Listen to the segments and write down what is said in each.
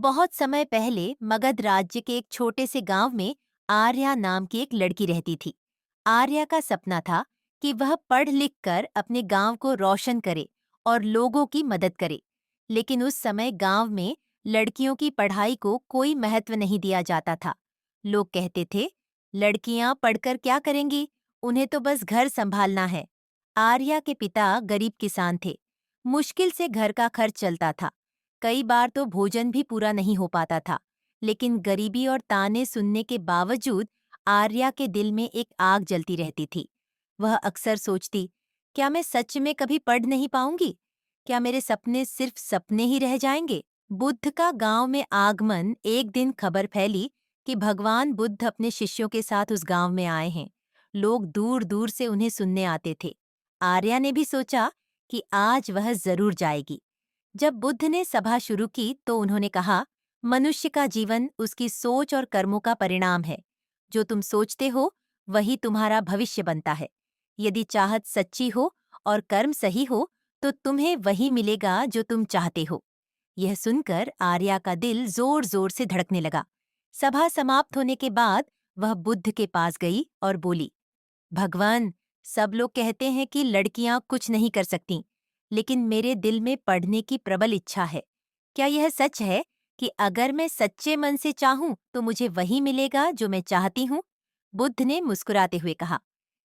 बहुत समय पहले मगध राज्य के एक छोटे से गांव में आर्या नाम की एक लड़की रहती थी। आर्या का सपना था कि वह पढ़ लिख कर अपने गांव को रोशन करे और लोगों की मदद करे। लेकिन उस समय गांव में लड़कियों की पढ़ाई को कोई महत्व नहीं दिया जाता था। लोग कहते थे, लड़कियां पढ़कर क्या करेंगी, उन्हें तो बस घर संभालना है। आर्या के पिता गरीब किसान थे। मुश्किल से घर का खर्च चलता था। कई बार तो भोजन भी पूरा नहीं हो पाता था। लेकिन गरीबी और ताने सुनने के बावजूद आर्या के दिल में एक आग जलती रहती थी। वह अक्सर सोचती, क्या मैं सच में कभी पढ़ नहीं पाऊंगी? क्या मेरे सपने सिर्फ सपने ही रह जाएंगे? बुद्ध का गांव में आगमन। एक दिन खबर फैली कि भगवान बुद्ध अपने शिष्यों के साथ उस गांव में आए हैं। लोग दूर दूर से उन्हें सुनने आते थे। आर्या ने भी सोचा कि आज वह जरूर जाएगी। जब बुद्ध ने सभा शुरू की तो उन्होंने कहा, मनुष्य का जीवन उसकी सोच और कर्मों का परिणाम है। जो तुम सोचते हो वही तुम्हारा भविष्य बनता है। यदि चाहत सच्ची हो और कर्म सही हो तो तुम्हें वही मिलेगा जो तुम चाहते हो। यह सुनकर आर्या का दिल जोर जोर से धड़कने लगा। सभा समाप्त होने के बाद वह बुद्ध के पास गई और बोली, भगवान, सब लोग कहते हैं कि लड़कियां कुछ नहीं कर सकती, लेकिन मेरे दिल में पढ़ने की प्रबल इच्छा है। क्या यह सच है कि अगर मैं सच्चे मन से चाहूं तो मुझे वही मिलेगा जो मैं चाहती हूं? बुद्ध ने मुस्कुराते हुए कहा,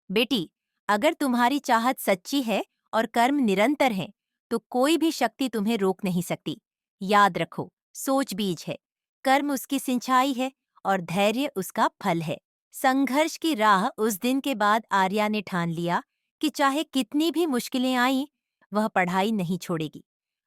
बेटी, अगर तुम्हारी चाहत सच्ची है और कर्म निरंतर हैं, तो कोई भी शक्ति तुम्हें रोक नहीं सकती। याद रखो, सोच बीज है, कर्म उसकी सिंचाई है और धैर्य उसका फल है। संघर्ष की राह। उस दिन के बाद आर्या ने ठान लिया कि चाहे कितनी भी मुश्किलें आईं, वह पढ़ाई नहीं छोड़ेगी।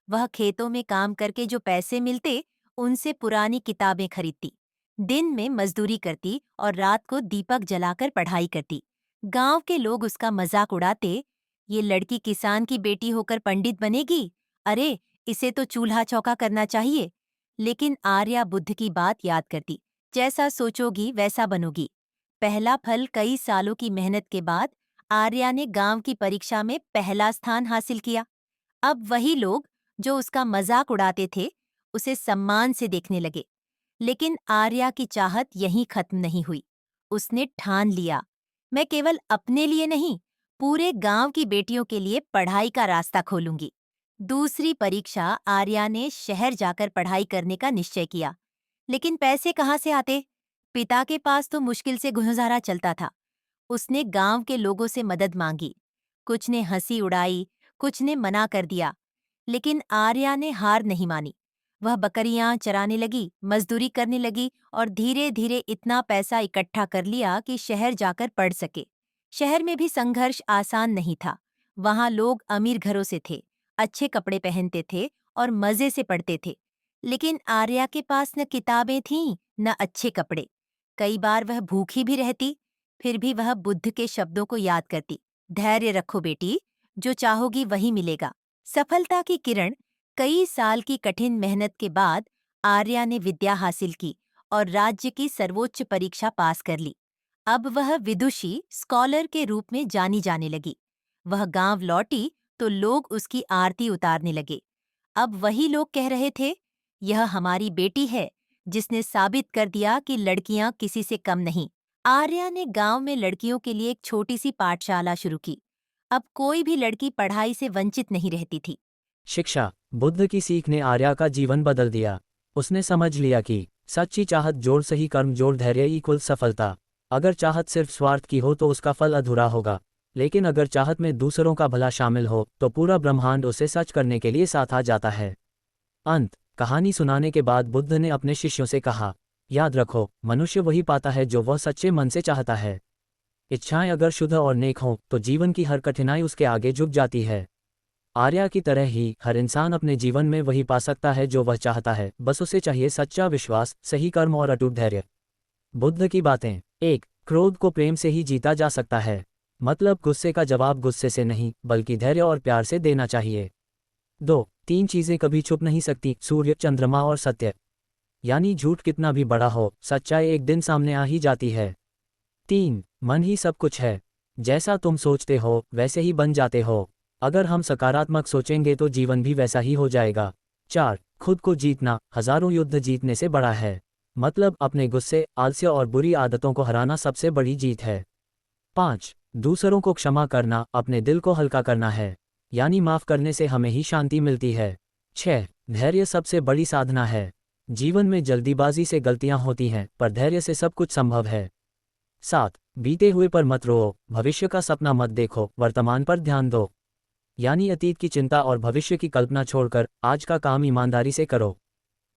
वह खेतों में काम करके जो पैसे मिलते, उनसे पुरानी किताबें खरीदती, दिन में मजदूरी करती और रात को दीपक जलाकर पढ़ाई करती। गांव के लोग उसका मजाक उड़ाते, ये लड़की किसान की बेटी होकर पंडित बनेगी, अरे इसे तो चूल्हा चौका करना चाहिए। लेकिन आर्या बुद्ध की बात याद करती, जैसा सोचोगी वैसा बनोगी। पहला फल। कई सालों की मेहनत के बाद आर्या ने गांव की परीक्षा में पहला स्थान हासिल किया। अब वही लोग जो उसका मजाक उड़ाते थे, उसे सम्मान से देखने लगे। लेकिन आर्या की चाहत यहीं खत्म नहीं हुई। उसने ठान लिया, मैं केवल अपने लिए नहीं, पूरे गांव की बेटियों के लिए पढ़ाई का रास्ता खोलूंगी। दूसरी परीक्षा। आर्या ने शहर जाकर पढ़ाई करने का निश्चय किया। लेकिन पैसे कहाँ से आते? पिता के पास तो मुश्किल से गुजारा चलता था। उसने गांव के लोगों से मदद मांगी। कुछ ने हंसी उड़ाई, कुछ ने मना कर दिया। लेकिन आर्या ने हार नहीं मानी। वह बकरियां चराने लगी, मजदूरी करने लगी और धीरे धीरे इतना पैसा इकट्ठा कर लिया कि शहर जाकर पढ़ सके। शहर में भी संघर्ष आसान नहीं था। वहां लोग अमीर घरों से थे, अच्छे कपड़े पहनते थे और मजे से पढ़ते थे। लेकिन आर्या के पास न किताबें थीं, न अच्छे कपड़े। कई बार वह भूखी भी रहती। फिर भी वह बुद्ध के शब्दों को याद करती, धैर्य रखो बेटी, जो चाहोगी वही मिलेगा। सफलता की किरण। कई साल की कठिन मेहनत के बाद आर्या ने विद्या हासिल की और राज्य की सर्वोच्च परीक्षा पास कर ली। अब वह विदुषी स्कॉलर के रूप में जानी जाने लगी। वह गांव लौटी तो लोग उसकी आरती उतारने लगे। अब वही लोग कह रहे थे, यह हमारी बेटी है, जिसने साबित कर दिया कि लड़कियां किसी से कम नहीं। आर्या ने गांव में लड़कियों के लिए एक छोटी सी पाठशाला शुरू की। अब कोई भी लड़की पढ़ाई से वंचित नहीं रहती थी। शिक्षा। बुद्ध की सीख ने आर्या का जीवन बदल दिया। उसने समझ लिया कि सच्ची चाहत जोड़ सही कर्म जोड़ धैर्य इक्वल सफलता। अगर चाहत सिर्फ स्वार्थ की हो तो उसका फल अधूरा होगा, लेकिन अगर चाहत में दूसरों का भला शामिल हो तो पूरा ब्रह्मांड उसे सच करने के लिए साथ आ जाता है। अंत। कहानी सुनाने के बाद बुद्ध ने अपने शिष्यों से कहा, याद रखो, मनुष्य वही पाता है जो वह सच्चे मन से चाहता है। इच्छाएं अगर शुद्ध और नेक हों तो जीवन की हर कठिनाई उसके आगे झुक जाती है। आर्या की तरह ही हर इंसान अपने जीवन में वही पा सकता है जो वह चाहता है, बस उसे चाहिए सच्चा विश्वास, सही कर्म और अटूट धैर्य। बुद्ध की बातें। 1. क्रोध को प्रेम से ही जीता जा सकता है। मतलब गुस्से का जवाब गुस्से से नहीं बल्कि धैर्य और प्यार से देना चाहिए। 2. 3 चीजें कभी छुप नहीं सकती, सूर्य, चंद्रमा और सत्य। यानी झूठ कितना भी बड़ा हो, सच्चाई एक दिन सामने आ ही जाती है। 3. मन ही सब कुछ है। जैसा तुम सोचते हो वैसे ही बन जाते हो। अगर हम सकारात्मक सोचेंगे तो जीवन भी वैसा ही हो जाएगा। 4. खुद को जीतना हजारों युद्ध जीतने से बड़ा है। मतलब अपने गुस्से, आलस्य और बुरी आदतों को हराना सबसे बड़ी जीत है। 5. दूसरों को क्षमा करना अपने दिल को हल्का करना है, यानी माफ करने से हमें ही शांति मिलती है। 6. धैर्य सबसे बड़ी साधना है। जीवन में जल्दीबाजी से गलतियां होती हैं, पर धैर्य से सब कुछ संभव है। 7. बीते हुए पर मत रोओ, भविष्य का सपना मत देखो, वर्तमान पर ध्यान दो। यानी अतीत की चिंता और भविष्य की कल्पना छोड़कर आज का काम ईमानदारी से करो।